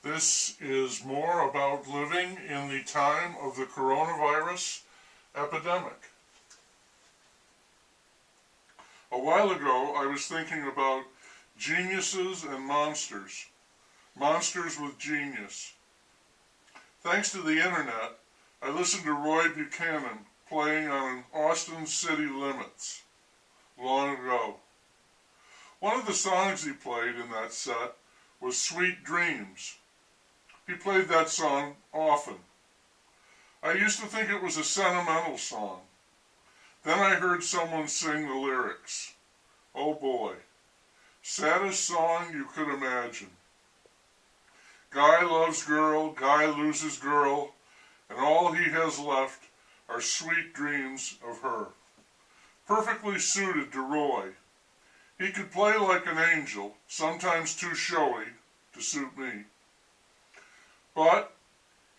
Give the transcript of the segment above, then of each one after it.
This is more about living in the time of the coronavirus epidemic. A while ago, I was thinking about geniuses and monsters. Monsters with genius. Thanks to the internet, I listened to Roy Buchanan playing on Austin City Limits long ago. One of the songs he played in that set was Sweet Dreams. He played that song often. I used to think it was a sentimental song. Then I heard someone sing the lyrics. Oh boy, saddest song you could imagine. Guy loves girl, guy loses girl, and all he has left are sweet dreams of her. Perfectly suited to Roy. He could play like an angel, sometimes too showy to suit me. But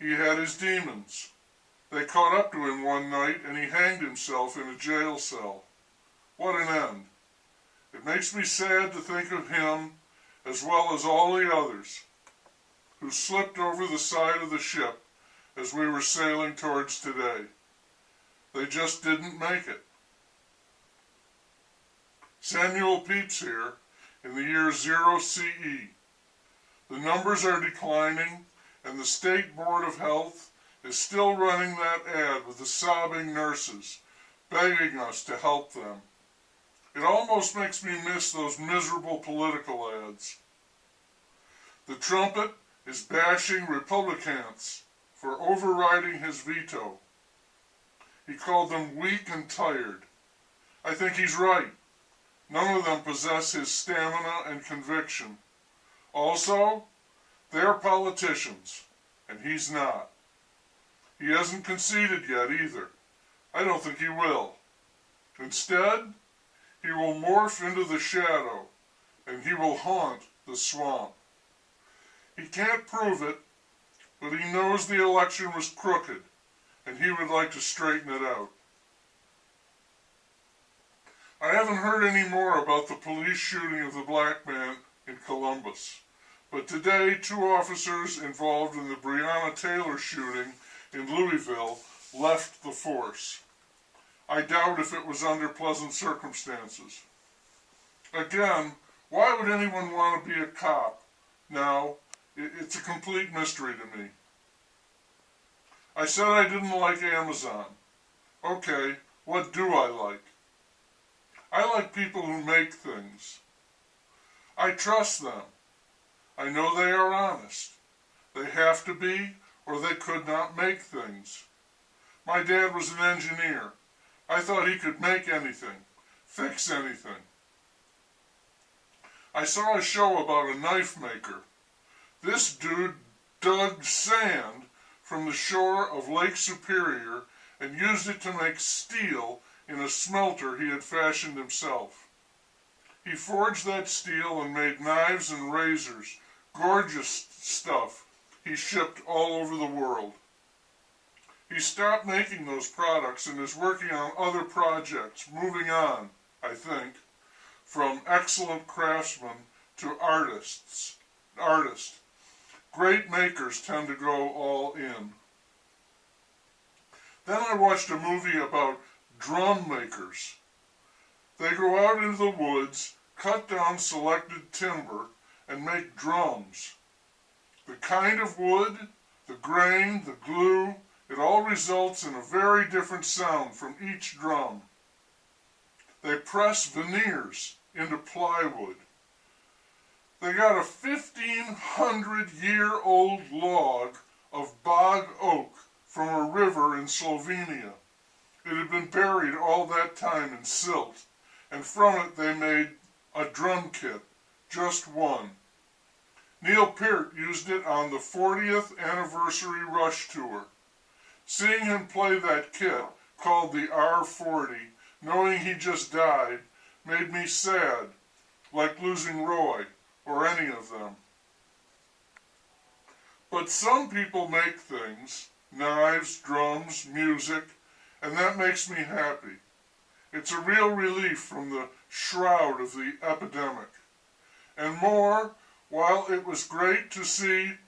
he had his demons. They caught up to him one night and he hanged himself in a jail cell. What an end. It makes me sad to think of him, as well as all the others, who slipped over the side of the ship as we were sailing towards today. They just didn't make it. Samuel Pepys here in the year 0 CE. The numbers are declining, and the State Board of Health is still running that ad with the sobbing nurses, begging us to help them. It almost makes me miss those miserable political ads. The trumpet is bashing Republicans for overriding his veto. He called them weak and tired. I think he's right. None of them possess his stamina and conviction. Also, they're politicians, and he's not. He hasn't conceded yet either. I don't think he will. Instead, he will morph into the shadow, and he will haunt the swamp. He can't prove it, but he knows the election was crooked, and he would like to straighten it out. I haven't heard any more about the police shooting of the black man in Columbus, but today 2 officers involved in the Breonna Taylor shooting in Louisville left the force. I doubt if it was under pleasant circumstances. Again, why would anyone want to be a cop? Now, it's a complete mystery to me. I said I didn't like Amazon. Okay, what do I like? I like people who make things. I trust them. I know they are honest. They have to be, or they could not make things. My dad was an engineer. I thought he could make anything, fix anything. I saw a show about a knife maker. This dude dug sand from the shore of Lake Superior and used it to make steel in a smelter he had fashioned himself. He forged that steel and made knives and razors, gorgeous stuff he shipped all over the world. He stopped making those products and is working on other projects, moving on, I think, from excellent craftsmen to artist. Great makers tend to go all in. Then I watched a movie about drum makers. They go out into the woods, cut down selected timber, and make drums. The kind of wood, the grain, the glue, it all results in a very different sound from each drum. They press veneers into plywood. They got a 1,500-year-old log of bog oak from a river in Slovenia. It had been buried all that time in silt, and from it they made a drum kit, just one. Neil Peart used it on the 40th anniversary Rush tour. Seeing him play that kit, called the R40, knowing he just died, made me sad, like losing Roy, or any of them. But some people make things, knives, drums, music, and that makes me happy. It's a real relief from the shroud of the epidemic. And more, while it was great to see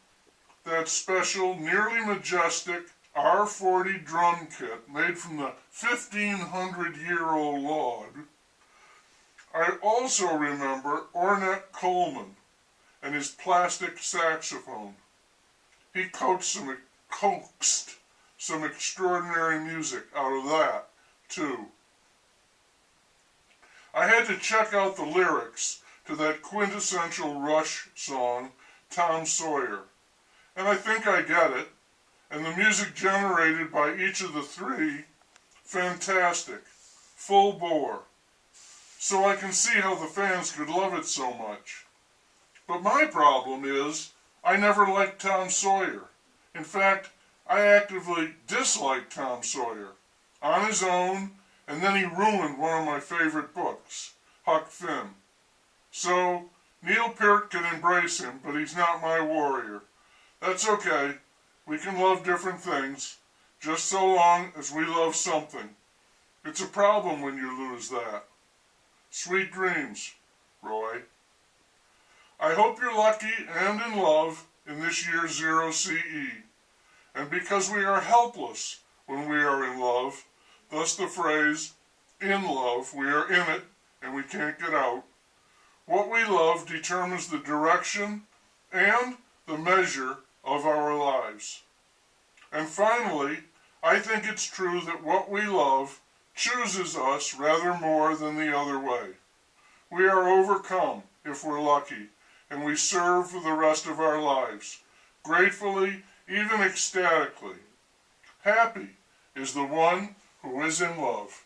that special, nearly majestic R40 drum kit made from the 1,500-year-old log, I also remember Ornette Coleman and his plastic saxophone. He coaxed some extraordinary music out of that, too. I had to check out the lyrics to that quintessential Rush song, Tom Sawyer, and I think I get it, and the music generated by each of the three, fantastic, full bore, so I can see how the fans could love it so much. But my problem is, I never liked Tom Sawyer. In fact, I actively disliked Tom Sawyer, on his own, and then he ruined one of my favorite books, Huck Finn. So, Neil Peart can embrace him, but he's not my warrior. That's okay. We can love different things, just so long as we love something. It's a problem when you lose that. Sweet dreams, Roy. I hope you're lucky and in love in this year 0 CE. And because we are helpless when we are in love, thus the phrase, in love, we are in it and we can't get out, what we love determines the direction and the measure of our lives. And finally, I think it's true that what we love chooses us rather more than the other way. We are overcome, if we're lucky, and we serve for the rest of our lives, gratefully, even ecstatically. Happy is the one who is in love.